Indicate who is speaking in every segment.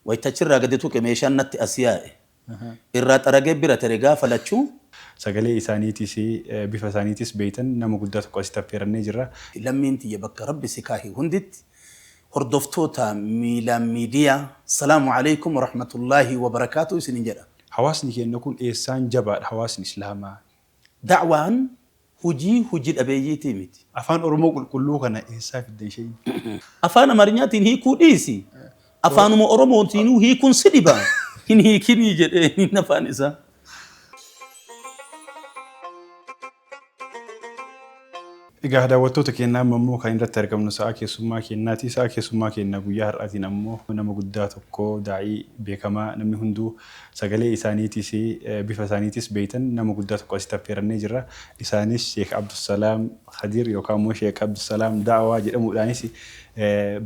Speaker 1: ويتشرى قدتو كميشان نت أسياء إرات أرقب برا ترقا فلتشو
Speaker 2: sagalee isaaniitis bifa isaaniitis beeytan nama guddaa tokko asitti affeerannee jirra.
Speaker 1: لمين تي بك ربي سكاهي هندت هردفتوتا ميلا ميديا السلام عليكم ورحمة الله وبركاته سننجرا
Speaker 2: Hawaasni keenya kun eessaan jabaadha hawaasni Islaamaa.
Speaker 1: دعوان هجي أبيجيتي ميتي
Speaker 2: Afaan Oromoo qulqulluu kana eessaa fiddan ishee?
Speaker 1: أفانا مرنياتين هي كوديسي أفانو ما أروموتينو هي كون سدبا هي كني جد نفانسا
Speaker 2: Egaa daawwattoota keenyaa ammoo kan irratti argamnu sa'a keessummaa keenyaati. Sa'a keessummaa keenya guyyaa har'aatiin ammoo nama guddaa tokko daa'ii beekamaa namni hunduu sagalee isaaniitis bifa isaaniitis beeytan nama guddaa tokko asitti affeerannee jirra. Isaanis Sheek Abdusalaam Khadiir yookaan immoo Sheek Abdusalaam Daawaa jedhamuudhaanis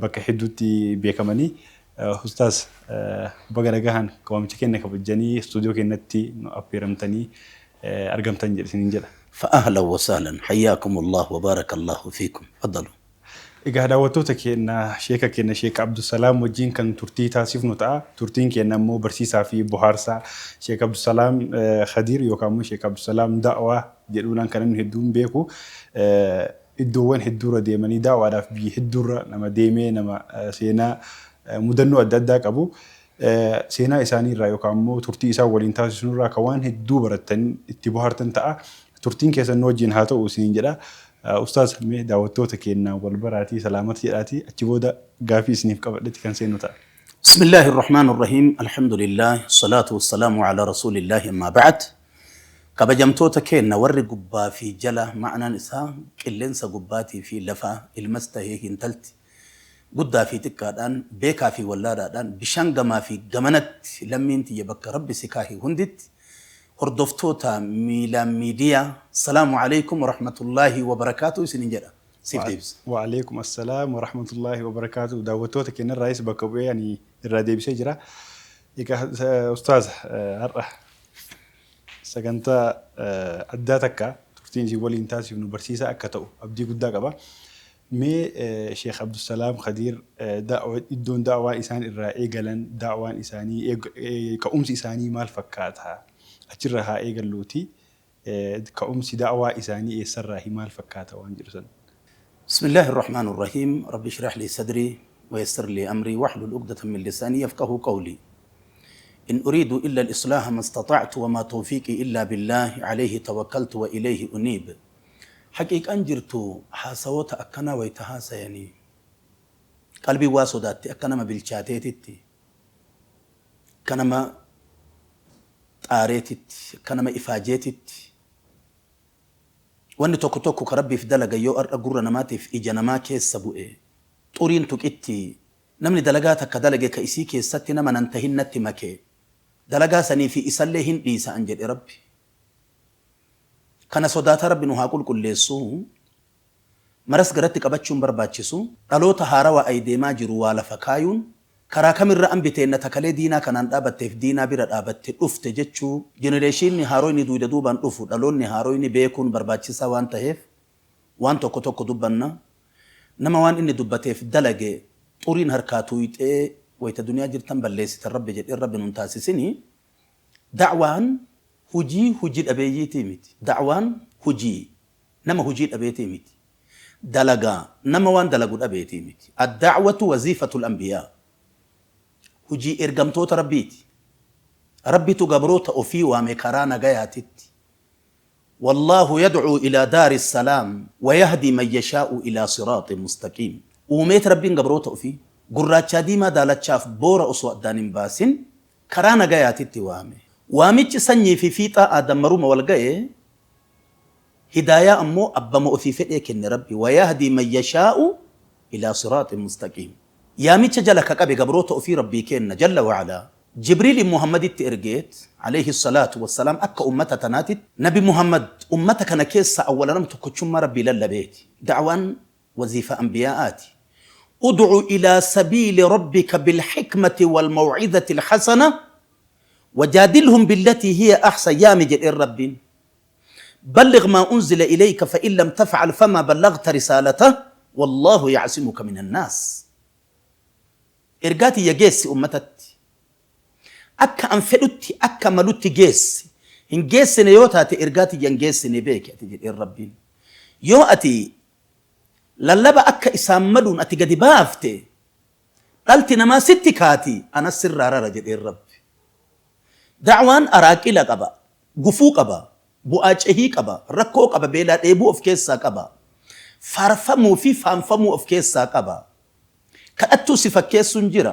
Speaker 2: bakka hedduutti beekamanii. Ustaaz baga nagahan waamicha keenya kabajanii istuudiyoo keenyatti nu affeeramtanii argamtan jedhanii jedha.
Speaker 1: فأهلا وسهلا حياكم الله وبارك الله فيكم تفضلوا
Speaker 2: Egaa daawwattoota keenya sheeka keenya Sheek Abdusalaam wajjin kan turtii taasifnu ta'a. Turtiin keenya immoo barsiisaa fi bohaarsaa Sheek Abdusalaam Khadiir yookaan immoo Sheek Abdusalaam Daawaa jedhuudhaan kan inni hedduun beeku. Iddoowwan hedduurra deemanii daawaadhaaf biyya hedduurra nama deemee nama seenaa mudannoo adda addaa qabu. Seenaa isaanii irraa yookaan immoo turtii isaan waliin taasisnu irraa kan waan hedduu barattan itti bohaartan ta'a. Turtiin keessan wajjin haa ta'u isiniin jedha. Ustaaz mee daawwattoota keenya wal baraatii salaamata jedhaatii achi booda gaafii isiniif qabadhetti kan seennu ta'a.
Speaker 1: بسم الله الرحمن الرحيم الحمد لله الصلاة والسلام على رسول الله أما بعد كبجمتوتا كينا وري قبا في جلا معنى نساء كلنسا قباتي في لفا المستهي هنتلت قدا في تكادان بيكا في ولادان بشانغما في قمنت لمين تيبك ربي سكاهي هندت هردفتوتا ميلا ميديا السلام عليكم ورحمة الله وبركاته سننجرا سيف ديبس
Speaker 2: وعليكم السلام ورحمة الله وبركاته. دعوتوتا كنا الرئيس بكبوي يعني الراديو بسجرة. إيكا أستاذ أرح سكنتا أداتك ترتين جي ولي انتاسي ونبرسيسا أكتو أبدي قد قبا مي شيخ عبد السلام خدير دعوة إدون دعوة إسان الرائي قلن دعوة إساني كأمس إساني مال فكاتها أجرها إيقلوتي كأمس دعوة إساني يسرها مال فكاتها وانجرسن.
Speaker 1: بسم الله الرحمن الرحيم رب اشرح لي صدري ويسر لي أمري واحلل عقدة من لساني يفقه قولي إن أريد إلا الإصلاح ما استطعت وما توفيقي إلا بالله عليه توكلت وإليه أنيب حقيقة أنجرت حاسوت أكنا ويتهاسا يعني قلبي واسوداتي أكنا ما بالشاتيتي كنا ما طاريتت كنا ما إفاجيتت واني توكو توكو كربي في دلقا يو أرقر نماتي في إجانما كيس سبوئي طورين توكيتي نمني دلقاتا كدلقا كإسي كيس ستي نما ننتهي نتي مكي دلقا سني في إساليهن إيسا أنجل ربي كان صدات ربي نها كل ليسو مرس قرأتي قبتشون برباتشسو ألوتا هاروا أيدي ما جروا والا فكايون كرا كامير رأم بتين تكالي دينا كانان دابت في دينا بيرد دابت أفت جتشو جنريشين نهارويني دويدا دوبان أفت ألون نهارويني بيكون برباتشسا وان تهيف وان توكو توكو دوبانا نما وان إني دوباتي في دلقي طورين هركاتو يتئي ويتا دنيا جرتن بليسي الرب جد الرب ننتاسسيني دعوان هجي أبيجيتي ميتي دعوان هجي نما هجي أبيتي ميتي دلقا نما وان دلقو أبيتي ميتي الدعوة وظيفة الأنبياء هجي إرقمتوت ربيتي ربي تقبروت أفي ومكرانا قياتت والله يدعو إلى دار السلام ويهدي من يشاء إلى صراط مستقيم وميت ربي قبروت أفي قراتشا ديما دالت شاف بورا أسوأ دانين باسن كرانا قياتت وامج سني في فيتا آدم مروم والقاي هدايا أمو أبا مؤثي فئك إن ربي ويهدي من يشاء إلى صراط مستقيم يا ميتش جلك كبي قبروت أفي ربي كين جل وعلا جبريل محمد التئرجيت عليه الصلاة والسلام أكا أمتا تناتت نبي محمد أمتك نكيس أولا نمت كتشم ربي للبيت دعوان وظيفة أنبياءاتي ادعو إلى سبيل ربك بالحكمة والموعظة الحسنة وجادلهم بالتي هي أحسن يا مجد الرب بلغ ما أنزل إليك فإن لم تفعل فما بلغت رسالته والله يعصمك من الناس إرقاتي يجيس أمتت akka an fedhutti akka malutti geessi hin geessine yoo taate ergaati yan geessine beeki ati jedheen rabbiin yoo ati lallaba akka isaan maluun ati gadi baafte dhalti namaa sitti kaati anas sirraa rara jedheen rabbi da'waan araaqila qaba gufuu qaba bu'aa cehii qaba rakkoo qaba beelaa dheebuu of keessaa qaba faarfamuu fi faanfamuu of keessaa qaba kadhattuu si fakkeessuun jira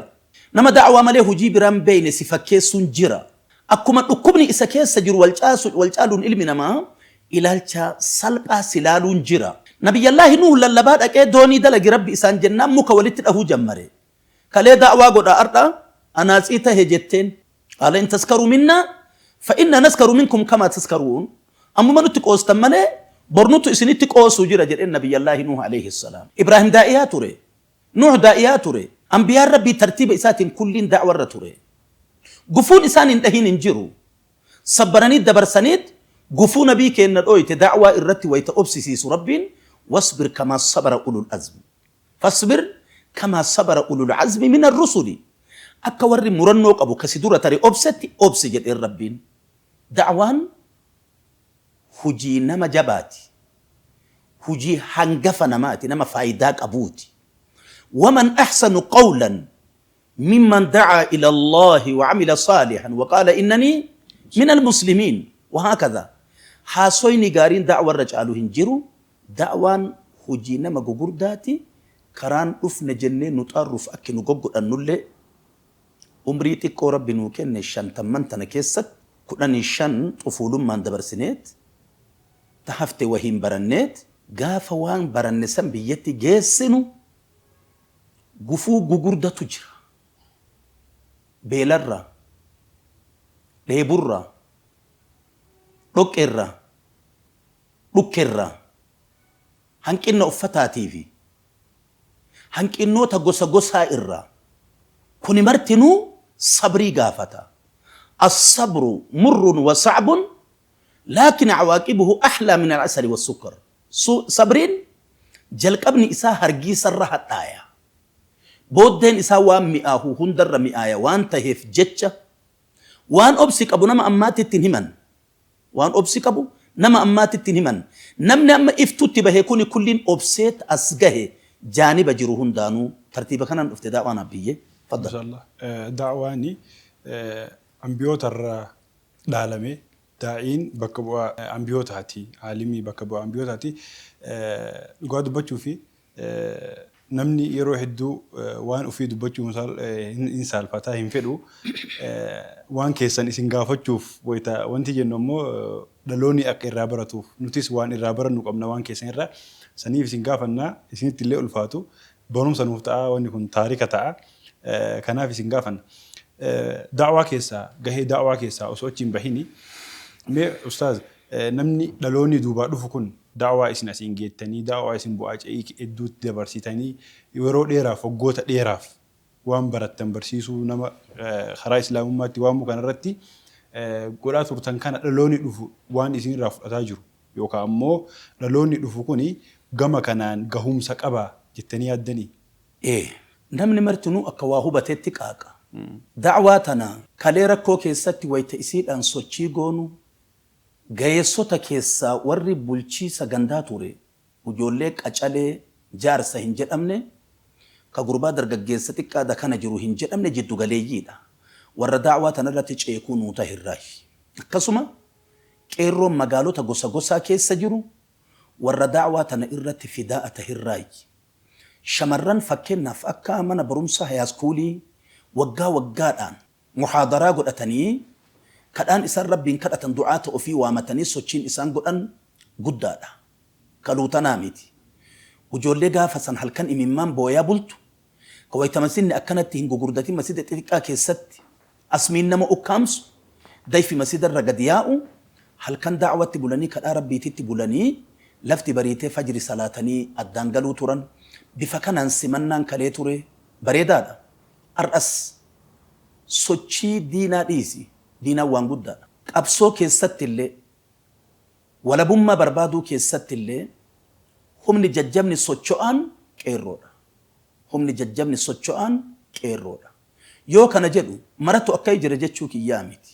Speaker 1: nama da'waa malee hujii biraan beeyne si fakkeessuun jira akkuma dhukkubni isa keessa jiru wal caaluun ilmi namaa ilaalcha salphaa silaaluun jira nabiyyallaahi nuhu lallabaa dhaqee doonii dalagi rabbi isaan jennaan muka walitti dhahuu jammare kalee da'waa godha ardha anaatsii tahe jetteen qaala in taskaruu minnaa fa inna naskaru minkum kamaa taskaruun ammuma nutti qoostan malee bornutu isinitti qoosuu jira jedheen nabiyyallaahi nuhu alayhi salaam ibraahim daa'iyaa ture nuh daa'iyaa ture ambiyaan rabbii tartiiba isaatiin kulliin da'warra ture gufuun isaan hin dhahin hin jiru sabbaraniit dabarsaniit gufuu nabii keenna dhooyte da'waa irratti wayta obsisiisu rabbiin wasbir kamaa sabara ulul azmi fasbir kamaa sabara ulul azmi min arrusuli akka warri murannoo qabu kasi dura tare obsetti obsi jedheen rabbiin da'waan hujii nama jabaati hujii hangafa namaati nama faayidaa qabuuti ومن أحسن قولا ممن دعا إلى الله وعمل صالحا وقال إنني من المسلمين وهكذا حاسويني قارين دعوة الرجال هنجرو دعوان هجينا مقبور داتي كران أفن جنة نتعرف أكي نقبق النولي أمريتك ورب نوكين نشان تمن تنكيست كنا نشان طفول من دبر سنيت تحفت وهيم برنيت قافوان برنسان بيتي جيسنو gufuu gugurdatu jira beelarra dheeburra dhoqqerra dhukkerra hanqinna uffataatii fi hanqinnoota gosa gosaa irra kuni martinuu sabrii gaafata الصبر مر وصعب لكن عواقبه أحلى من العسل والسكر صبرين جلق ابن إساء هرقي سرها الآية بودين إساء وان مئاه هندر مئايا وان تهف جتشا وان أبسك أبو نما أمات التنهمن وان أبسك أبو نما أمات التنهمن نمنا أما إفتوت بهيكوني كلين أبسيت أسقه جانب جروهن دانو ترتيبا كان افتداء وانا بيه فضل
Speaker 2: إن شاء الله دعواني أنبيوت العالمي داعين بكبوا أنبيوت هاتي عالمي بكبوا أنبيوت هاتي قاد بتشوفي namni yeroo hedduu waan ofii dubbachuu hin saalfataa hin fedhu waan keessan isin gaafachuuf wanti jennu immoo dhaloonni akka irraa baratuuf nutis waan irraa barannu qabna waan keessan irraa saniif isin gaafannaa isinitti illee ulfaatu barumsa nuuf ta'a wanni kun taarika ta'a kanaaf isin gaafanna da'waa keessaa gahee da'waa keessaa osoo achiin bahini mee ustaaz namni dhaloonni duubaa dhufu kun da'waa isin asiin geettanii da'waa isin bu'aa ce'ii hedduutti dabarsitanii yeroo dheeraaf waggoota dheeraaf waan barattan barsiisuu nama karaa islaamummaatti waamu kanarratti godhaa turtan kana dhaloonni dhufu waan isin irraa fudhataa jiru yookaan ammoo dhaloonni dhufu kuni gama kanaan gahumsa qaba jettanii yaaddanii.
Speaker 1: Namni martinuu akka waa hubateetti qaaqa. Da'waa tana kalee rakkoo keessatti wayita isiidhaan sochii goonu gayeessota keessaa warri bulchiisa gandaa ture ijoollee qacalee jaarsa hin jedhamne ka gurbaa dargaggeessa xiqqaadha kana jiru hin jedhamne jiddu galeeyyiidha warra da'waa tanarratti ceekuu nuu tahirraayi akkasuma qeerroon magaalota gosa gosaa keessa jiru warra da'waa tana irratti fidaa tahirraayi shamarran fakkeenyaaf akka mana barumsa hayaaskuulii waggaa waggaadhaan muhaadaraa godhatanii kadhaan isaan rabbiin kadhatan du'aata ofii waamatanii sochiin isaan godhan guddaadha kaluutanaa miti ijoollee gaafa san halkan imimmaan booyaa bultu kawayta masinni akkanatti hin gugurdatin masida xixiqqaa keessatti asmiin nama ukkaamsu dayfi masidarra gad yaa'u halkan da'watti bulanii kadhaa rabbiititti bulanii lafti bariitee fajri salaatanii addaan galuu turan bifa kanaan simannaan kalee ture bareedaadha ar'as sochii diinaa dhiisi diinaa waan guddaadha qabsoo keessatti illee walabummaa barbaaduu keessatti illee humni jajjabni socho'aan qeerroodha humni jajjabni socho'aan qeerroodha yoo kana jedhu maratu akka jira jechuu kiyyaa miti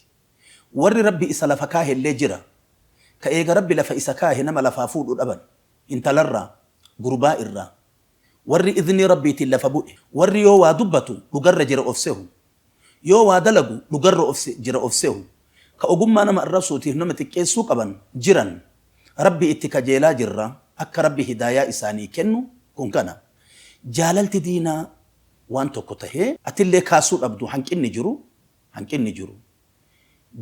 Speaker 1: warri rabbi isa lafa kaahee illee jira ka eega rabbi lafa isa kaahee nama lafaa fuudhu dhaban intalarraa gurbaa irraa warri idni rabbiitiin lafa bu'e warri yoo waa dubbatu dhugarra jira of sehu yoo waa dalagu dhugarra jira of sehu ka ogummaa nama arrabsuutiif nama xiqqeessuu qaban jiran rabbi itti kajeelaa jirra akka rabbi hidaayaa isaanii kennu kun kana jaalalti diinaa waan tokko tahee atillee kaasuu dhabdu hanqinni jiru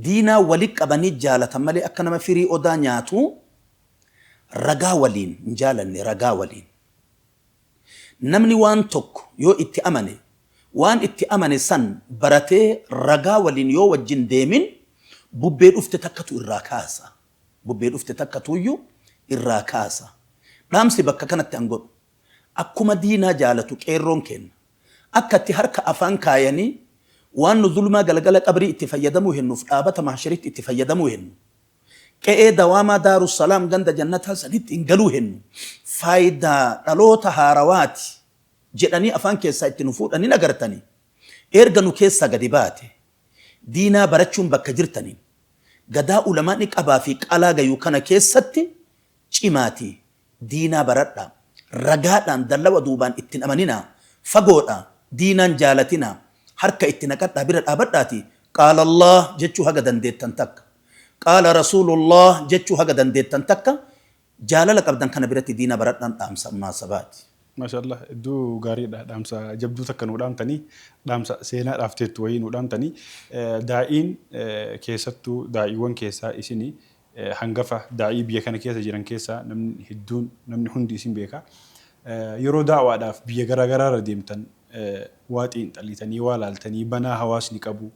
Speaker 1: diinaa wali qabanii jaalatan malee akka nama firii odaa nyaatu ragaa waliin hin jaalanne ragaa waliin namni waan tokko yoo itti amane waan itti amane san baratee ragaa waliin yoo wajjin deemin bubbee dhufte takkatu irraa kaasa bubbee dhufte takkatuyyuu irraa kaasa dhaamsi bakka kanatti an godhu akkuma diinaa jaalatu qeerroon kenna akkatti harka afaan kaayanii waan nu zulmaa galgala qabrii itti fayyadamuu hennuuf dhaabata mahsharitti itti fayyadamuu hennu qe'ee dawaamaa daaru salaam ganda jannataa saditti hin galuu hennu faayidaa dhaloota haarawaati jedhanii afaan keessaa itti nu fuudhanii agartanii erga nu keessaa gadi baate diinaa barachuun bakka jirtaniin gadaa ulamaani qabaa fi qalaa gayuu kana keessatti cimaati diinaa baradhaa ragaadhaan dallawa duubaan ittiin amaninaa fagoodhaa diinaan jaalatinaa harka itti naqadhaa bira dhaabadhaati qaala Allah jechuu haga dandeettan takka qaala Rasuulullah jechuu haga dandeettan takka jaalala qabdan kana biratti diinaa baradhaan dhaamsa munaasabaati.
Speaker 2: Maashaallah iddoo gaariidha dhaamsa jabduu takka nuu dhaamtanii dhaamsa seenaa dhaafteettu wayii nuu dhaamtanii daa'iin keessattuu daa'iiwwan keessaa isinii hangafa daa'ii biyya kana keessa jiran keessaa namni hedduun namni hundi isin beeka yeroo daa'waadhaaf biyya garaagaraarra deemtan waa xiinxalitanii waa laaltanii banaa hawaasni qabu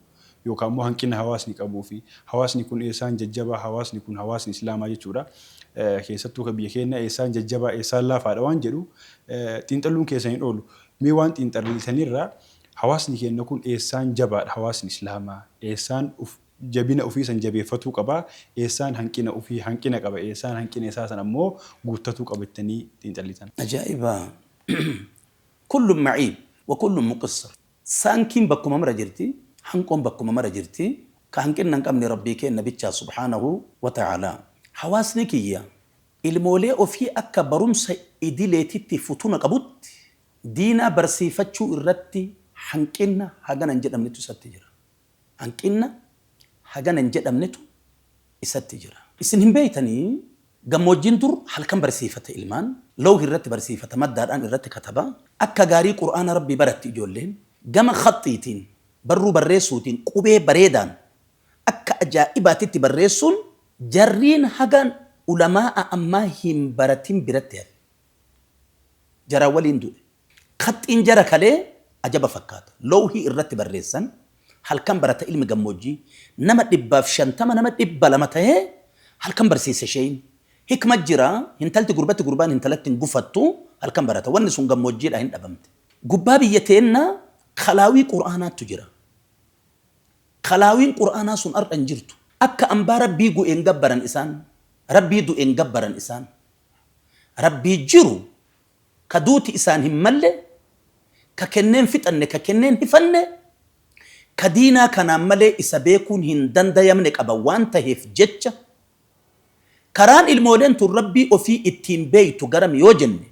Speaker 2: yookaan immoo hanqina hawaasni qabuu fi hawaasni kun eessaan jajjabaa hawaasni kun hawaasni islaamaa jechuudha. Keessattuu ka biyya keenya eessaan jajjabaa eessaan laafaadha waan jedhu xiinxaluun keessan hin oolu. Mee waan xiinxalitanirraa hawaasni keenya kun eessaan jabaadha hawaasni islaamaa eessaan jabina ofii san jabeeffatuu qabaa eessaan hanqina ofii hanqina qaba eessaan hanqina isaa san ammoo guuttatuu qabattanii xiinxalitan.
Speaker 1: Ajaa'iba kullum maciib wa kullum muqassar saankiin bakkuma mara jirti hanqoon bakkuma mara jirti ka hanqinna hin qabne rabbii keenya bichaa subhaanahu wa ta'aalaa. Hawaasni kiyya ilmoolee ofii akka barumsa idileetitti futuna qabutti diinaa barsiifachuu irratti hanqinna hagana hin jedhamnetu isatti jira. Hanqinna hagana hin jedhamnetu isatti jira. Isin hin beeytanii gammoojjiin dur halkan barsiifata ilmaan lawhi irratti barsiifata maddaadhaan irratti kataba akka gaarii qur'aana rabbii baratti ijoolleen gama khaxiitiin barruu barreessuutiin qubee bareedaan akka ajaa'ibaatitti barreessuun jarriin hagan ulamaa ammaa hin baratin biratti hafe jara waliin du'e khaxiin jara kalee ajaba fakkaata lawhii irratti barreessan halkan barata ilmi gammoojjii nama 150 nama 200 ta'ee halkan barsiise sheen hikma jira hintalti gurbatti gurbaan hintalatti gufattu halkan barata wanni sun gammoojjiidha hin dhabamte gubbaa biyya teenna khalaawii qur'aanaatu jira khalaawiin qur'aanaa sun ar'an jirtu akka ambaa rabbii gu'een gabbaran isaan rabbii du'een gabbaran isaan rabbii jiru ka duuti isaan hin malle ka kenneen fixanne ka kenneen hifanne ka diinaa kanaan malee isa beekuun hin dandayamne qaba waan taheef jecha karaan ilmooleen tun rabbii ofii ittiin beeytu garam yoo jenne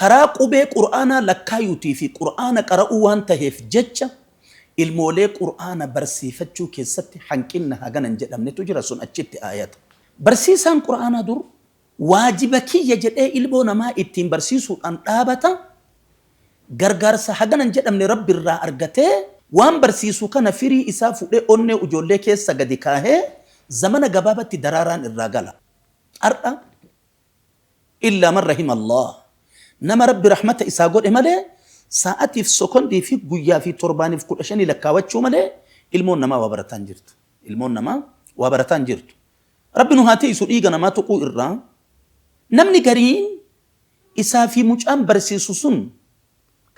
Speaker 1: karaa qubee qur'aanaa lakkaayuutii fi qur'aana qara'uu waan taheef jecha ilmoolee qur'aana barsiifachuu keessatti hanqinna haganan jedhamnetu jira sun achitti aayata. Barsiisaan qur'aanaa dur waajiba kiyya jedhee ilmoo namaa ittiin barsiisuudhaan dhaabata gargaarsa haganan jedhamne rabbi irraa argatee waan barsiisuu kana firii isaa fudhee onnee ijoollee keessa gadi kaahee zamana gabaabatti daraaraan irraa gala. Ar'a illaa man rahima Allah nama rabbi rahmata isaa godhe malee sa'atiif sokondii fi guyyaa fi torbaaniif 15 lakkaawachuu malee ilmoon namaa waa barataan jirtu. Ilmoon namaa waa barataan jirtu. Rabbi nu haa ta'isu dhiiga namaa tuquu irraa namni gariin isaa fi mucaan barsiisu sun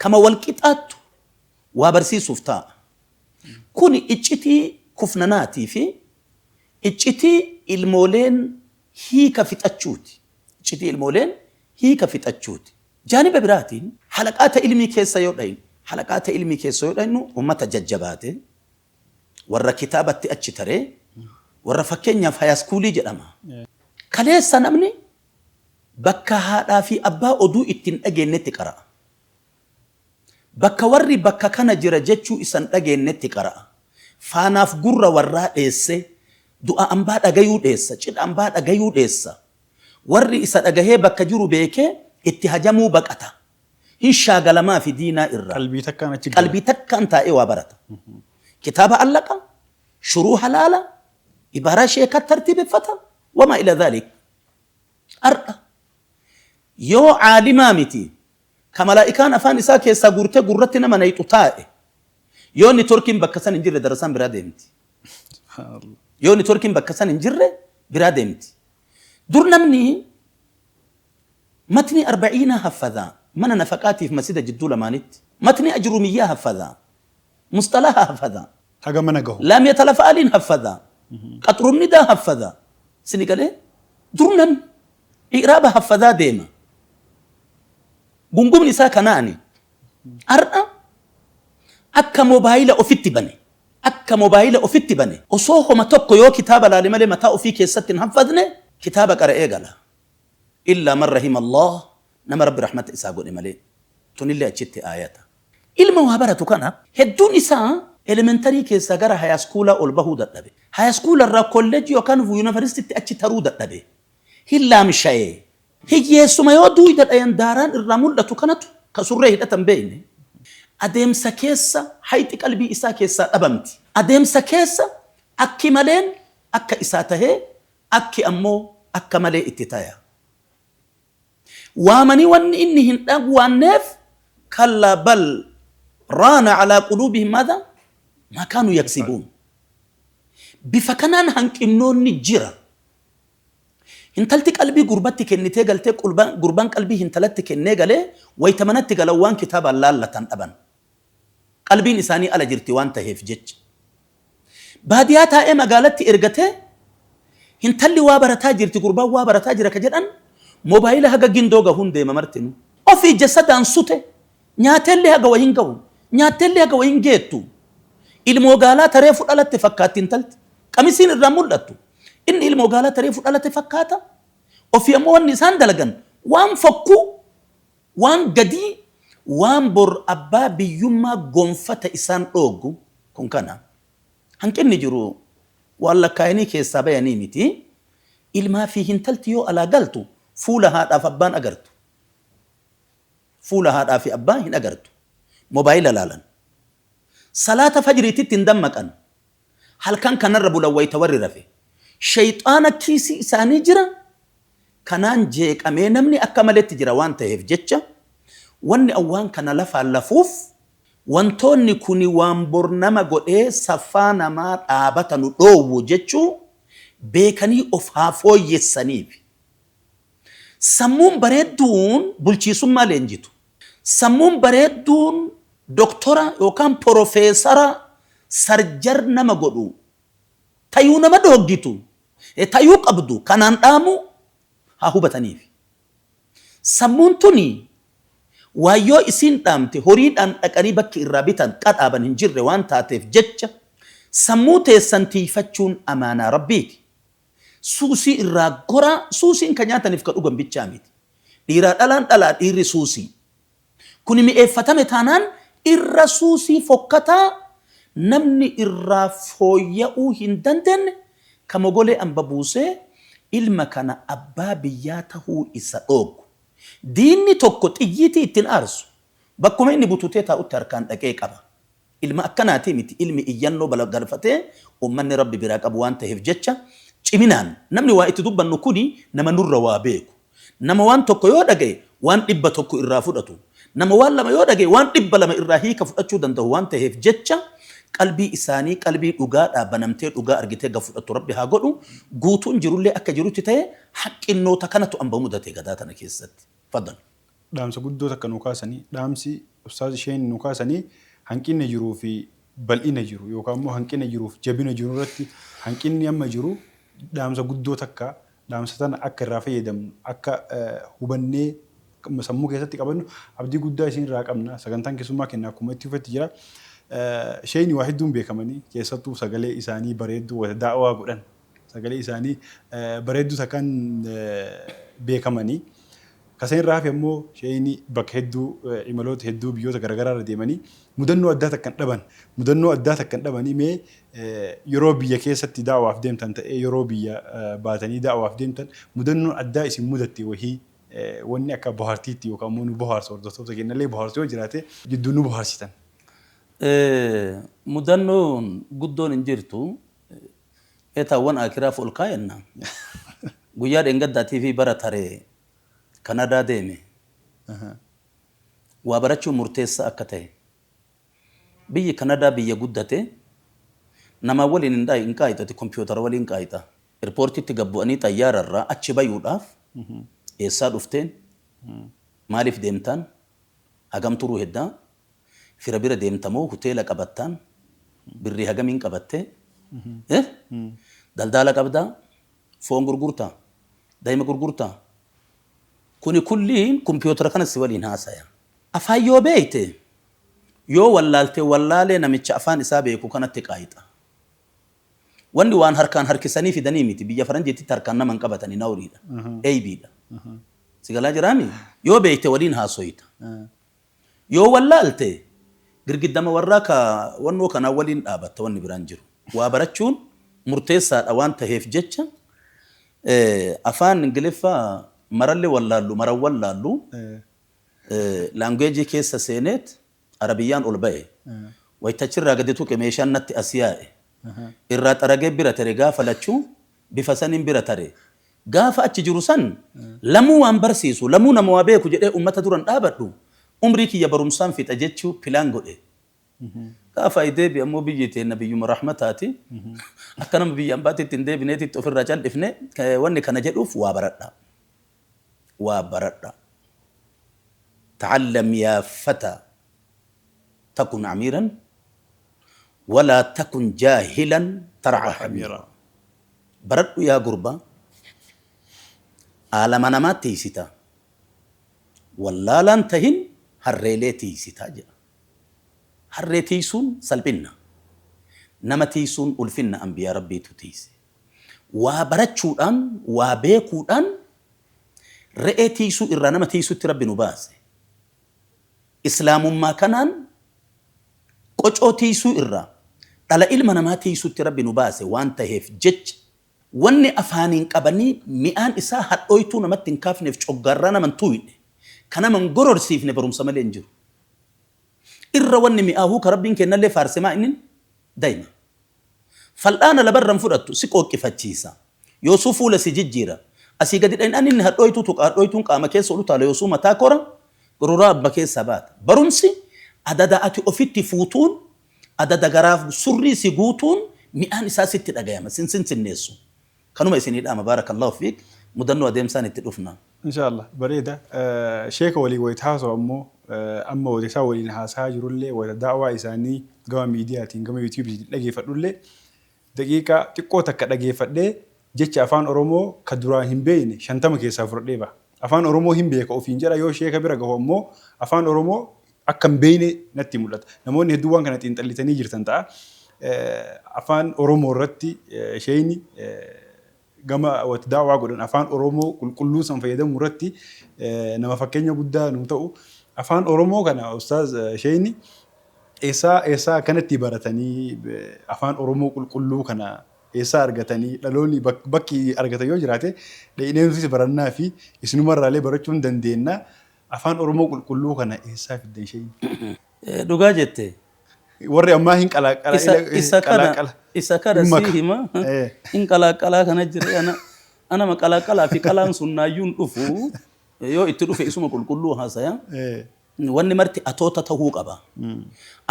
Speaker 1: kama wal qixaattu waa barsiisuuf ta'a. Kun iccitii kufnanaatii fi iccitii ilmooleen hiika fixachuuti. Iccitii ilmooleen hiika fixachuuti. Jaaniba biraatiin halaqaata ilmii keessa yoo dhayin حلقات علمي كيسو إنه أمة ججباته ورا كتابة أتشتري ورا فكينيا فياسكولي جرما كليس سنمني بكا هذا في أبا أدو إتن أجنتي قرأ بكا وري بكا كان جرجتشو إسان أجنتي قرأ فانا في قرة ورا إيسي دعاء أمباد أجيود إيسا شد أمباد أجيود إيسا وري إسان أجهي بكا جرو بيكي اتهاجمو بكتا إن شاغل ما في دينا إرّا قلبي تكان تائي وابرتا كتاب ألقا شروع حلالا إبارة شيكا ترتيب فتح وما إلى ذلك أرقى يو عالمامتي كملائكان أفان إساء كيسا قرتي قرتنا من يتطائي يو نتوركين بكسان انجر درسان برادمتي يو نتوركين بكسان انجر برادمتي دور نمني متني 40 حفظا من نفقاتي في مسجد جدو لمانت متني أجرومية حفظا مصطلح حفظا
Speaker 2: حاجة منقه
Speaker 1: لم يتلف آلين حفظا قطر الندى حفظا سنقاله درنن إقراب حفظا ديما قنقم نساء كناني أرأى أكا موبايل أفت بني أكا موبايل أفت بني أصوه ما تبقى يو كتاب لما لما تاو في كيسة حفظني كتابك أرأي قاله إلا من رحم الله نما رب رحمة إساء قول إمالي تنلي أجدت آياتا إلما وهبرتو كان هدون إساء elementary keessa gara high school ol bahuu dadhabe high school irraa college yookaan university achi taruu dadhabe hillaamsha'ee hiyyeessuma yoo duwida dhayan daaraan irraa mul'atu kanatu ka surree hidhatan beeyne adeemsa keessa hayxi qalbii isaa keessaa dhabamti adeemsa keessa akki maleen akka isaa tahee akki ammoo akka malee itti taya waamanii wanni inni hin dhagwaanneef kallaa bal raana calaa quluubihim maadha ما كانوا يكسبون بفكنان هنكنون نجرا هنتلتك قلبي قربتك النتيجة قلتك قربان قلبي هنتلتك النيجة ويتمنتك لوان كتاب الله لتن أبن قلبي نساني على جرتوان تهيف جج بادياتها إما قالت إرقته هنتلي وابرتا جرتي قربان وابرتا جرك جدًا موبايلها جندوغا هون دي ممرتنو وفي جسد أنسوته نياتلي هاga وين قو نياتلي هاga وين جيتو الموغالا تريفو على تفكات انتلت قميصين الرمولتو ان الموغالا تريفو على تفكاتا وفي امون نسان دلغن وان فكو وان غدي وان بور ابا بيوما غنفتا اسان اوغو كون كانا هنكن نجرو والله كايني كيسابا يعني ميتي ilma fi hintalti yoo alaa galtu fuula haadhaaf abbaan agartu fuula haadhaa fi abbaan hin agartu mobaayila laalan salaata fajriititti hin dammaqan halkan kanarra bulan wayta warri rafe shayxaana kiisii isaanii jira kanaan jeeqamee namni akka maletti jira waan ta'eef jecha wanni awwaan kana lafaan lafuuf wantoonni kuni waan bor nama godhee saffaa namaa dhaabata nu dhoowwu jechuu beekanii of haa fooyyessaniif sammuun bareedduun bulchiisummaa leenjitu sammuun bareedduun doktora yookaan profeesara sarjar nama godhu tayuu nama dhooggitu tayuu qabdu kanaan dhaamu haa hubataniif sammuun tuni waayoo isiin dhaamte horiidhaan dhaqanii bakki irraa bitan qadhaaban hin jirre waan taateef jecha sammuu teessan tiifachuun amaanaa rabbiiti suusii irraa gora suusiin kan nyaataniif ka dhugan bichaa miti dhiiraa dhalaan dhalaa dhiirri suusii kuni mi'eeffatame taanaan irra suusii fokkataa namni irraa fooyya'uu hin dandeenye kama golee amba buusee ilma kana abbaa biyyaa tahuu isa dhoogu diinni tokko xiyyiitii ittiin aarsu bakkuma inni bututee taa'utti harkaan dhaqee qaba ilma akkanaatii miti ilmi iyyannoo balagalfatee ummanni rabbi biraa qabu waan ta'eef jecha ciminaan namni waa itti dubbannu kuni nama nurra waa beeku nama waan tokko yoo dhagaye waan 100 irraa fudhatu nama waan 2 yoo dhagaye waan 200 irraa hiika fudhachuu danda'u waan ta'eef jecha qalbii isaanii qalbii dhugaadhaa banamtee dhugaa argitee gafudhatu rabbi haa godhu guutuun jirullee akka jirutti ta'e haqqinnoota kanatu amba mudatee gadaa tana keessatti faddal
Speaker 2: dhaamsa guddoo takka nu kaasanii dhaamsi ustaaz isheen nu kaasanii hanqinni jiruu fi bal'ina jiru yookaan immoo hanqina jiruuf jabina jiru irratti hanqinni amma jiru dhaamsa guddoo takka dhaamsa tana akka irraa fayyadamnu akka hubannee sammuu keessatti qabannu abdii guddaa isin irraa qabna sagantaan keessummaa kennaa akkuma itti uffatte jira sheeyni waa hedduun beekamanii keessattuu sagalee isaanii bareedduu wata daawaa godhan sagalee isaanii bareedduu takkaan beekamanii kaseen irraa hafe ammoo sheeyni bakka hedduu imaloota hedduu biyyoota garaagaraa irra deemanii mudannoo addaa takkan dhabanii mee yeroo biyya keessatti daawaaf deemtan ta'ee yeroo biyya baatanii daawaaf deemtan mudannoo addaa isin mudatte wahii wanni akka bohaartiitti yookaan immoo nu bohaarsa hordoftoota kennallee bohaarsa yoo jiraate jidduu nu bohaarsitan.
Speaker 1: Mudannoon guddoon hin jirtu eetaawwan akiraaf ol kaayanna guyyaa dheengaddaatii fi bara taree Kanadaa deeme waa barachuun murteessaa akka ta'e biyyi Kanadaa biyya guddate nama waliin hin qaayixati kompiitara waliin qaayita eerpoortiitti gabbu'anii xayyaararraa achi bayuudhaaf eessaa dhufteen maaliif deemtaan hagam turuu heddaa fira bira deemtamoo hoteela qabattaan birrii hagamiin qabattee daldala qabdaa foon gurgurtaa daa'ima gurgurtaa kuni kulliin kompiitara kana si waliin haasaya afaan yoo beekte yoo wallaalee namicha afaan isaa beeku kanatti qaayixa wanni waan harkaan harkisanii fidanii miti biyya faranjiitti harkaan naman qabatanii nauriidha eebiidha sigalaa jiraami yoo beekte waliin haasoyita yoo wallaalte girgiddama warraa ka wannoo kana waliin dhaabatta wanni biraan jiru waa barachuun murteessaadha waan ta'eef jecha afaan ingiliffaa maralle wallaallu laanguweejii keessa seeneet arabiyyaan ol ba'e wayitachirraa gadi tuqe meeshaan natti as yaa'e irraa xaragee bira tare gaafa lachuu bifa saniin bira tare gaafa achi jiru san lamuu waan barsiisu lamuu nama waa beeku jedhee ummata duran dhaabadhu umrii kiyya barumsaan fixa jechuu pilaan godhe gaafa deebi ammoo biyyi teenna biyyuma rahmataati akka nama biyya ambaatitti hin deebineetitti ofirraa caldhifne wanni kana jedhuuf waa baradha تعلم يا فتى تكن عميرا ولا تكن جاهلا ترعى حميرا برد يا قربا عالم أنا ما تيسيتا ولا لن تهن هرّيلي تيسيتا جا هرّي تيسون سلبنا نما تيسون ألفنا أنبياء ربي تتيسي وبرد شودان وبيكودان رئي تيسو إرّا نما تيسو تربي نباسي إسلام ما كانان قوچو تيسو إرّا تلا إلما نما تيسو تربي نباسي وانت هيف جج واني أفانين قبني مئان إسا حد أويتو نمت تنكافني في چوغرانا من تويني كان من قرر سيفني بروم سمالي انجرو إرّا واني مئاهو كربين كنا اللي فارسما إنين دايما فالآن لبرم فرطو سيكو كفتشيسا يوسفو لسججيرا asii gadi dhaan inni hadhooytuun qaama keessa olu taala yoosuu mataa kora gurura abba keessa baata barumsi adada ati ofitti fuutuun adada garaaf surrii si guutuun mi'aan isaa sitti dhagayama sinneessu kanuma isiniidhaama baarakallahu fiik mudannoo adeemsaan itti dhufna
Speaker 2: inshallah bareeda sheeka walii wayit haasoo ammoo amma wayita waliin haasaa jirullee wayita daawaa isaanii gama miidiyaatiin gama yuutuubii dhageeffadhullee daqiiqaa xiqqoo takka dhageeffadhee jecha afaan oromoo ka duraan hin beekne 50 keessaa fudhadhee ba afaan oromoo hin beeka ofiin jedha yoo sheeka bira gahu ammoo afaan oromoo akka hin beekne natti mul'ata namoonni hedduu waan kana xiinxallitanii jirtan ta'a afaan oromoo irratti sheeyni gama wati daawaa godhan afaan oromoo qulqulluu san fayyadamu irratti nama fakkeenya guddaa nu ta'u afaan oromoo kana ustaaz sheeyni eessaa kanatti baratanii afaan oromoo qulqulluu kana eessaa argatanii dhaloonni bakki argatan yoo jiraate dheenuusis barannaa fi isinumarraalee barachuun dandeenya afaan oromoo qulqulluu kana eessaa fiddan sheeyni.
Speaker 1: Dhugaa jette.
Speaker 2: Warri ammaa hin qalaaqala.
Speaker 1: Isa kana si hima hin qalaaqalaa kana jira ana ma qalaaqalaa fi qalaan sun naayyuun dhufu yoo itti dhufe isuma qulqulluu haasaya. Wanni marti atoota ta'uu qaba.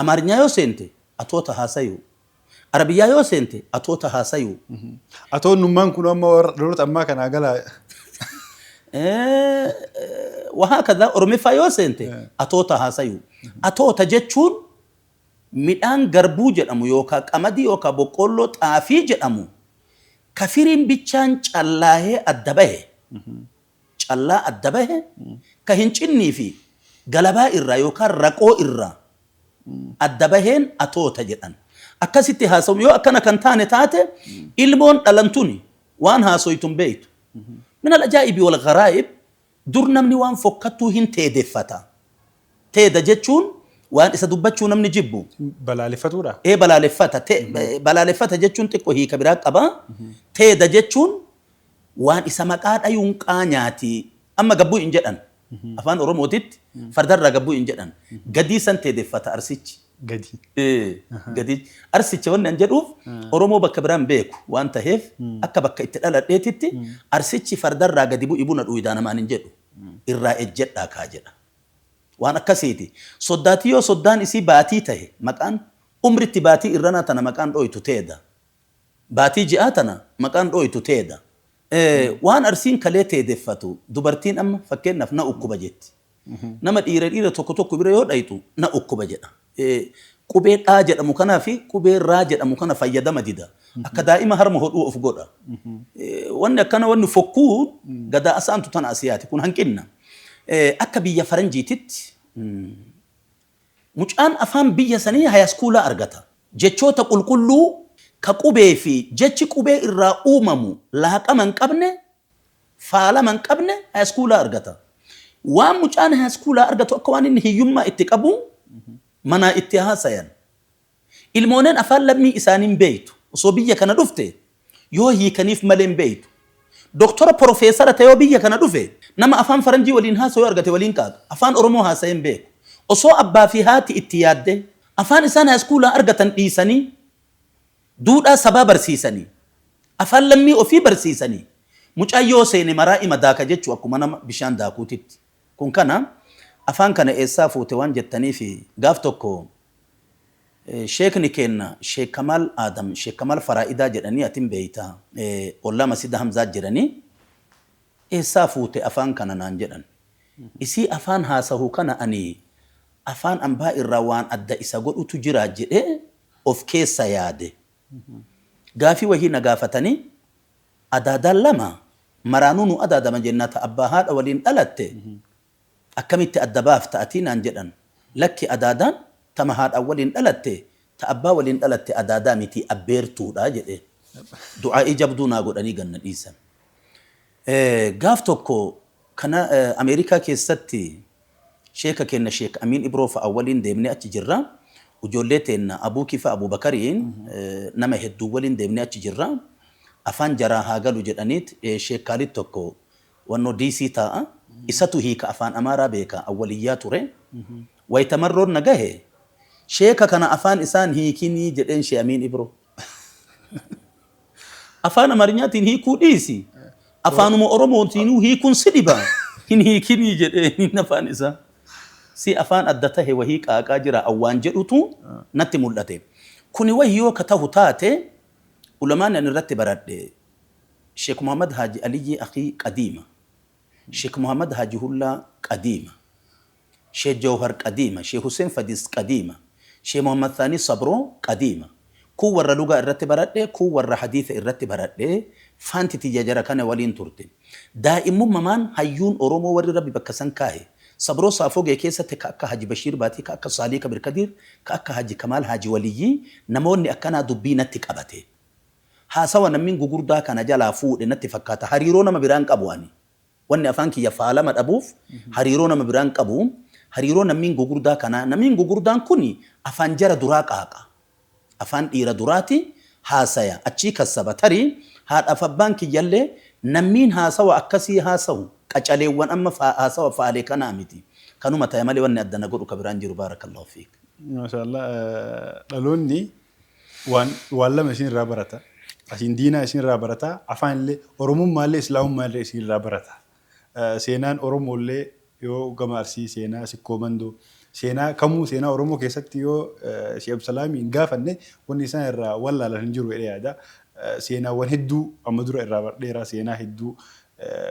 Speaker 1: Amaariyaa yoo seente atoota haasayu. Arabiyaa yoo seente atoota haasayu.
Speaker 2: Atoonnummaan kun amma dhaloota ammaa kanaa galaa.
Speaker 1: وهكذا أرمفا يوسنتي أتوتا هاسيو أتوتا جتشون midhaan garbuu jedhamu yookaan qamadii yookaan boqqolloo xaafii jedhamu kafiriin bichaan callaahee adda bahe callaa adda bahe ka hin cinnii fi galabaa irraa yookaan raqoo irraa adda baheen atoota jedhan. Akkasitti haasawu yoo akkana kan taane taate ilmoon dhalantuni waan haasoytun beeytu. Min al-ajaa'ibi wal gharaa'ib dur namni waan fokkattuu hin teedeffata. Teeda jechuun waan isa dubbachuu namni jibbu.
Speaker 2: Balaaleffatuudha.
Speaker 1: Balaaleffata jechuun xiqqoo hiika biraa qaba. Teeda jechuun waan isa maqaa dhayuun qaanyaati. Amma gabbuu hin jedhan. Afaan Oromootitti fardarraa gabbuu hin jedhan. Gadii san teedeffata arsichi.
Speaker 2: Gadi.
Speaker 1: Gadi. Arsicha wanni an jedhuuf Oromoo bakka biraan beeku waan taheef akka bakka itti dhaladheetitti arsichi fardarraa gadi bu'i buna dhuyidaa namaan hin jedhu. Irraa ejjedhaa kaa jedha. Waan akkasiiti. Soddaatii yoo soddaan isii baatii tahe maqaan umritti baatii irranaa tana maqaan dhooytu teeda. Baatii ji'aa tana maqaan dhooytu teeda. Waan arsiin kalee teedeffatu dubartiin amma fakkeenyaaf na ukkuba jetti. Nama dhiira tokko tokko bira yoo dhayitu na ukkuba jedha. Qubee dhaa jedhamu kanaa fi qubee raa jedhamu kana fayyadama dida. Akka daa'ima harma hodhuu of godha. Wanni akkana wanni fokkuu gadaa asaantu tana asiyaati kun hanqinna. Akka biyya faranjiititti mucaan afaan biyya sanii hayaskuulaa argata. Jechoota qulqulluu ka qubee fi jechi qubee irraa uumamu laaqama hin qabne faalama hin qabne hayaskuulaa argata. Waan mucaan hayaskuulaa argatu akka waan inni hiyyummaa itti qabu manaa itti haasayan. Ilmooneen afaan lammii isaaniin beeytu. Osoo biyya kana dhufte yoo hiikaniif malee hin beeytu. Doktora Profeesara ta'ee yoo biyya kana dhufe nama afaan faranjii waliin haasa'uu argate waliin qaaqa. Afaan Oromoo haasa'ee hin beeku. Osoo abbaa fi haati itti yaadde afaan isaan hayaskuulaa argatan dhiisanii duudhaa sabaa barsiisanii afaan lammii ofii barsiisanii mucaan yoo seene maraa'ima daaka jechuu akkuma nama bishaan daakuutitti. Kun kana afaan kana eessaa fuute waan jettanii fi gaaf tokko sheekni kenna Sheek Kamal Adam Sheek Kamal Faraa'idaa jedhanii atin beeyta ollaa Masjida Hamzaa jedhanii eessaa fuute afaan kana naan jedhan. Isii afaan haasa'uu kana ani afaan ambaa irraa waan adda isa godhutu jira jedhee of keessa yaade. Gaafii wahii na gaafatanii adaadaan lama maraanuu nu adaadama jennata abbaa haadha waliin dhalatte akkamitti adda baafta atii naan jedhan. Lakki adaadaan tama haadha waliin dhalatte ta abbaa waliin dhalatte adaadaa miti abbeertuudha jedhe. Du'aa'ii jabduu naa godhanii ganna dhiisan. Gaaf tokko kana Ameerikaa keessatti sheeka kenna Sheek Amiin Ibroo fa'a waliin deemnee achi jirra. Ijoollee teenna Abuu Kifa Abuu Bakariin nama hedduu waliin deemnee achi jirra. Afaan jaraa haa galu jedhaniit Sheek Kaalid tokko wannoo DC taa'a. Isatu hiika afaan Amaaraa beeka awwaliyyaa ture. Wayitamarroon na gahe sheeka kana afaan isaan hiikinii jedheen Sheek Amiin Ibroo. Afaan Amaarinyaatiin hiikuu dhiisi. Afaanuma Oromootiin hiikuun si dhiba. Hin hiikinii jedheen afaan isaa. Si afaan adda tahe wahii qaaqaa jira awwaan jedhutu natti mul'ate. Kuni wahii yoo ka tahu taate ulamaan ani irratti baradhe Sheek Muhammad Haji Aliyyi Akhii qadiima. Sheek Muhammad Haji Hullaa qadiima. Sheek Jawhar qadiima. Sheek Hussein Fadis qadiima. Sheek Muhammad Thani Sabroo qadiima. Kun warra lugaa irratti baradhe kun warra hadiisa irratti baradhe faanti tiyya jara kana waliin turte. Daa'imummaan hayyuun Oromoo warri rabbi bakka san kaahe. Sabroo saafogee keessatti ka akka Haji Bashiir Baatii, ka akka Saalii Kabir Kadir, ka akka Haji Kamaal Haji Waliyyii namoonni akkanaa dubbii natti qabate. Haasawa namni gugurdaa kana jalaa fuudhe natti fakkaata. Hariiroo nama biraan qabu ani. Wanni afaan kiyya faalama dhabuuf hariiroo nama biraan qabu. Hariiroo namni gugurdaa kana namni gugurdaan kuni afaan jara duraa qaaqa. Afaan dhiira duraati haasaya. Achii kassaba tarii haadhaaf abbaan kiyyallee namni haasawa akkasii haasawu. Qacaleewwan amma haasawa faalee kanaa miti. Kanuma ta'e malee wanni adda na godhu ka biraan jiru baarakallahu fiik.
Speaker 2: Maashaallah dhaloonni waan lama isin irraa barata. Asin diinaa isin irraa barata. Afaan illee Oromummaa illee Islaamummaa illee isin irraa barata. Seenaan Oromoo illee yoo gama Arsii seenaa Sikkoo Mandoo seenaa kamuu seenaa Oromoo keessatti yoo Sheek Abdusalaamiin gaafanne wanni isaan irraa wallaalan hin jiru jedhee yaada. Seenaawwan hedduu amma dura irraa bardheeraa seenaa hedduu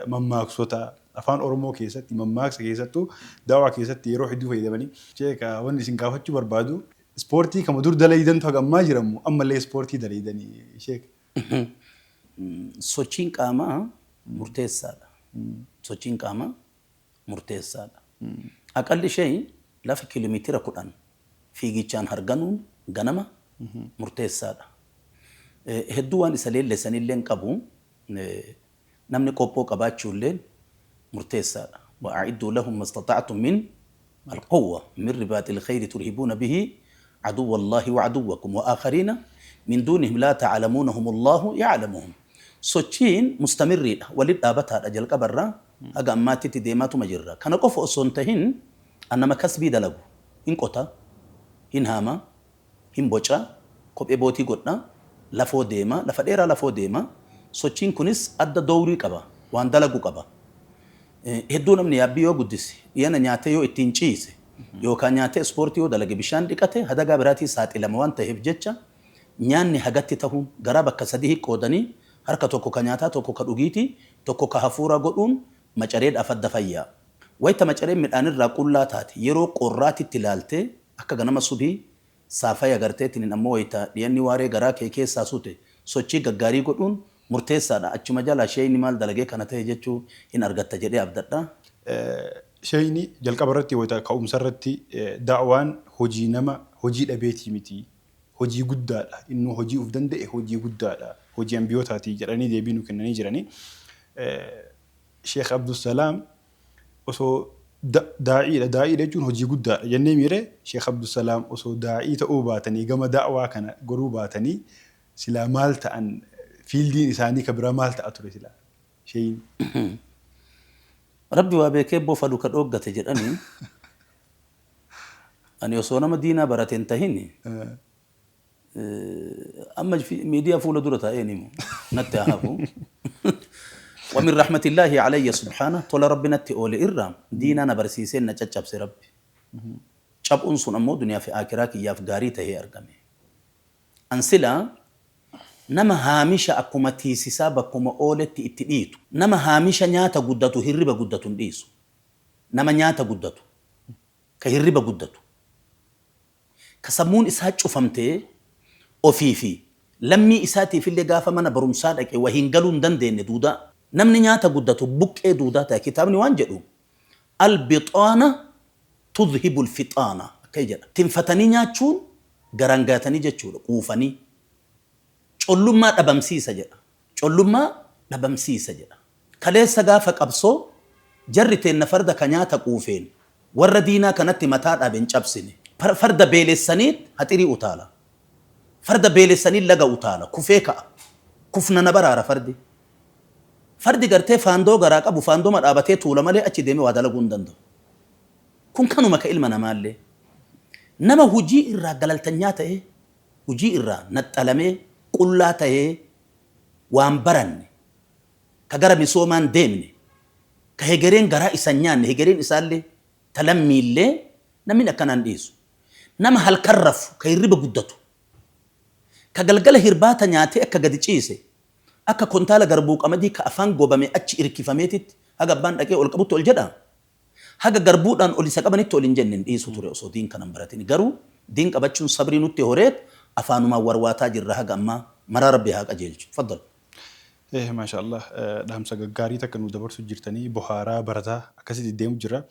Speaker 2: mammaaksota afaan Oromoo keessatti mammaaksa keessattuu daawaa keessatti yeroo hedduu fayyadamanii sheeka wanni isin gaafachuu barbaadu ispoortii kama dur dalaydantu hagammaa jiramu ammallee ispoortii dalayidanii sheeka.
Speaker 1: Sochiin qaamaa murteessaadha. sochiin qaamaa murteessaadha. Aqalli ishee lafa kiiloomeetira 10 fiigichaan harganuun ganama murteessaadha. Hedduu waan isa leellesanillee qabu namni qophoo qabaachuullee murteessaadha. وأعدوا لهم ما استطعتم من القوة من رباط الخير ترهبون به عدو الله وعدوكم وآخرين من دونهم لا تعلمونهم الله يعلمهم. sochiin mustamirriidha walitti dhaabataadha jalqabarraa haga ammaatti deemaatu majirra kana qofa osoo hin tahin annama kasbii dalagu hin qota hin haama hin boca kophee bootii godha lafoo deema lafa dheeraa lafoo deema sochiin kunis adda doorii qaba waan dalagu qaba hedduu namni yaabbii yoo guddise dhiyana nyaatee yoo ittiin ciise yookaan nyaatee ispoortii yoo dalage bishaan dhiqate hadagaa biraatii saaxilama waan ta'eef jecha nyaanni hagatti ta'uun garaa bakka sadii qoodanii harka tokko ka nyaataa tokko ka dhugiiti tokko ka hafuura godhuun macareedhaaf adda fayyaa. Wayita macareen midhaanirraa qullaa taate yeroo qorraatitti ilaaltee akka ganama subii saafaya agarteetiin ammoo wayita dhiyanni waaree garaa kee keessaa suute sochii gaggaarii godhuun murteessaadha. Achuma jalaa sheeyni maal dalagee kana ta'e jechuu hin argatta jedhee abdadha.
Speaker 2: Sheeyni jalqaba irratti wayita ka'umsa irratti daawaan hojii nama hojii dhabeetii miti. Hojii guddaadha. Inni hojii uf danda'e hojii guddaadha. Hojii ambiyootaati jedhanii deebii nu kennanii jiranii. Sheekh Abdusalaam osoo daa'iidha. Daa'iidha jechuun hojii guddaadha. Jennee miiree Sheekh Abdusalaam osoo daa'ii ta'uu baatanii gama daawaa kana goruu baatanii silaa maal ta'an fiildiin isaanii ka biraa maal ta'a ture silaa sheeyni.
Speaker 1: Rabbi waa beekee bofa duka dhooggate jedhanii ani osoo nama diinaa barateen tahini أما في ميديا فولا دورة أينيمو نتي أهابو ومن رحمة الله علي سبحانه طول ربنا تقول إرام دينا نبرسيسين نجتشب سي ربي شاب أنصن أمو دنيا في آكراك ياف غاريته هي أرقامي أنسلا نما هامشا أكما تيسيسا بكما أولت اتديتو نما هامشا نياتا قدتو هربا قدتو نديسو نما نياتا قدتو كهربا قدتو كسمون إسهاج شفمتي وفيفي لمي إساتي في اللي قافة منا برمسادك وهنقلون دندين دودا نمني نياتا قدتو بك دودا تا كتابني وانجلو البطانة تذهب الفطانة كي جدا تنفتني نياتشون غرانغاتني جتشون قوفني چولو ما دبمسي سجدا چولو ما دبمسي سجدا كاليسا قافة قبصو جرتين نفرد كنياتا قوفين وردينا كانت متاد أبن چبسني فرد بيلسانيت هتيري أطالة فرد بيلسانيت لغا أطالة كفيكا كفنا نبرارا فردي فردي غرتي فاندو غراك أبو فاندو مرابطي طولة مالي أچي ديمي وادالا غندندو كن كانوا مكا إلمنا مالي نما هجي إرا غلالتنياتا هجي إرا نتالمي قلاتا وانبراني كغرا مسومان ديمني كهجرين غرا إسانيان هجرين إسالي تلمي اللي نمين أكنان ديسو نما هالكرف كيريبا قدتو كغلغل هرباتا نياتي أكا قد چيسي أكا كنتالا غربوك أمدي كأفان قوبامي أچي إركفاميتت هاقا بان أكي والقبوتو الجدا هاقا غربودان أولي ساقبانيتو الانجنن ديسو توري أسو دين كنان براتيني غرو دين كبچون صبري نوتي هوريت أفانو ما ورواتا جرها هاقا أما مرا ربي هاقا جيلج فضل
Speaker 2: إيه ما شاء الله دهم سجاري تكنو دبر سجرتني بحارة بردا أكاسي ديم جرا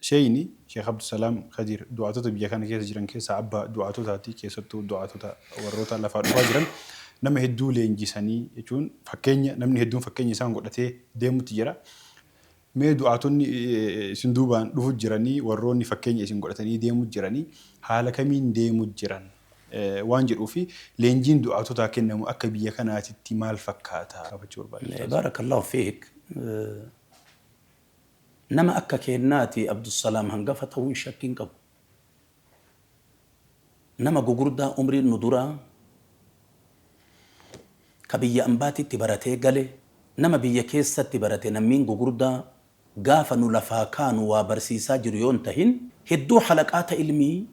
Speaker 2: شيني شيخ عبد السلام خدير دعاته تبيا كان كيس جران كيس عبا دعاته تاتي كيساتو دعاته تا وروتا لفا جران نما هدو لينجيساني يجون فكينيا نمني هدون فكينيا سان قدتي ديم تجرا مي دعاتوني سندوبان دفو جراني وروني فكينيا سان قدتني ديم جراني حالا كمين ديم جران وانجر وفي لينجين دعاته تا كنمو أكبيا كانت تمال فكاتا
Speaker 1: بارك الله فيك نما أكا كيناتي عبد السلام هنقفة وين شاكين قبو نما ققردا عمري ندورا كبيا أنباتي تبرتي قلي نما بيا كيسة تبرتي نمين ققردا قافا نلفاكان وبرسيسا جريون تهين هدو حلقات علمي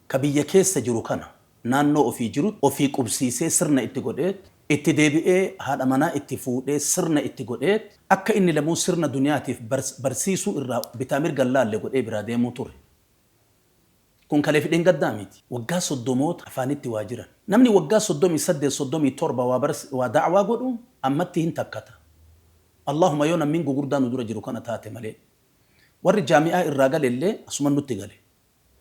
Speaker 1: كبيا كيسة جروكانا نانو وفي جروت وفي قبسيسي سرنا اتقودت اتدابئي هذا منا اتفودي سرنا اتقودت أكا إني لمو سرنا دنياتي برسيسو إرا بتامير قلال لقود برادي موتور كون كاليف دين قداميتي وقا صدوموت أفانيتي واجرا نمني وقا صدومي سد صدومي توربا ودعوة قدو أمتي هن تكتا اللهم يونا من غوردان ندور جرو كان تاتي مالي ور جامعة الرجال اللي اسمه نتقالي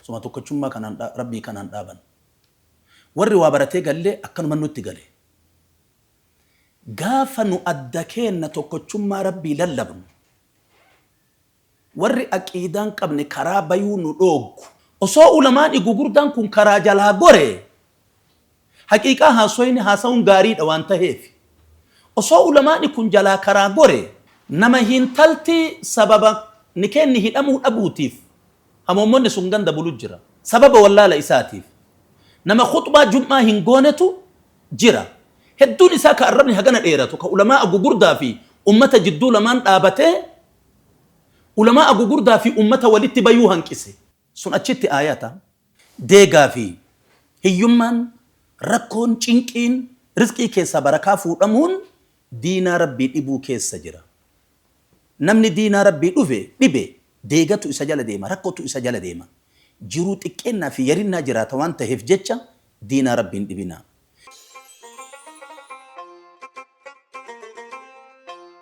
Speaker 1: ثم تكتشم ما كان ربي كان دابن ور وابرتي قال لي أكن من نتقالي غافا نؤدكين نتكتشم ما ربي للبن ور أكيدان قبل كرابيو ندوغ osoo ulamaan gurguddaan kun karaa jalaa gore haqiiqaa haasawni haasawun gaariidha waan ta'eef osoo ulamaan kun jalaa karaa gore nama hintalti sababa nikeenni hidhamuu dhabuutiif hamoomonni sun ganda bulu jira sababa wallaala isaatiif nama khutbaa jum'aa hin goonetu jira hedduun isaa ka arrabni hagana dheeratu ka ulamaa gurguddaa fi ummata jidduu lamaan dhaabatee ulamaa gurguddaa fi ummata walitti bayuu hanqise sun achitti ayata deegaa fi hiyyummaan rakkoon cinqiin rizqii keessa barakaa fuudhamuun diinaa rabbii dhibuu keessa jira namni diinaa rabbii dhufe dhibe deegatu isa jala deema rakkootu isa jala deema jiruu xiqqeennaa fi yarinnaa jiraata waan ta'eef jecha diinaa rabbiin dhibinaa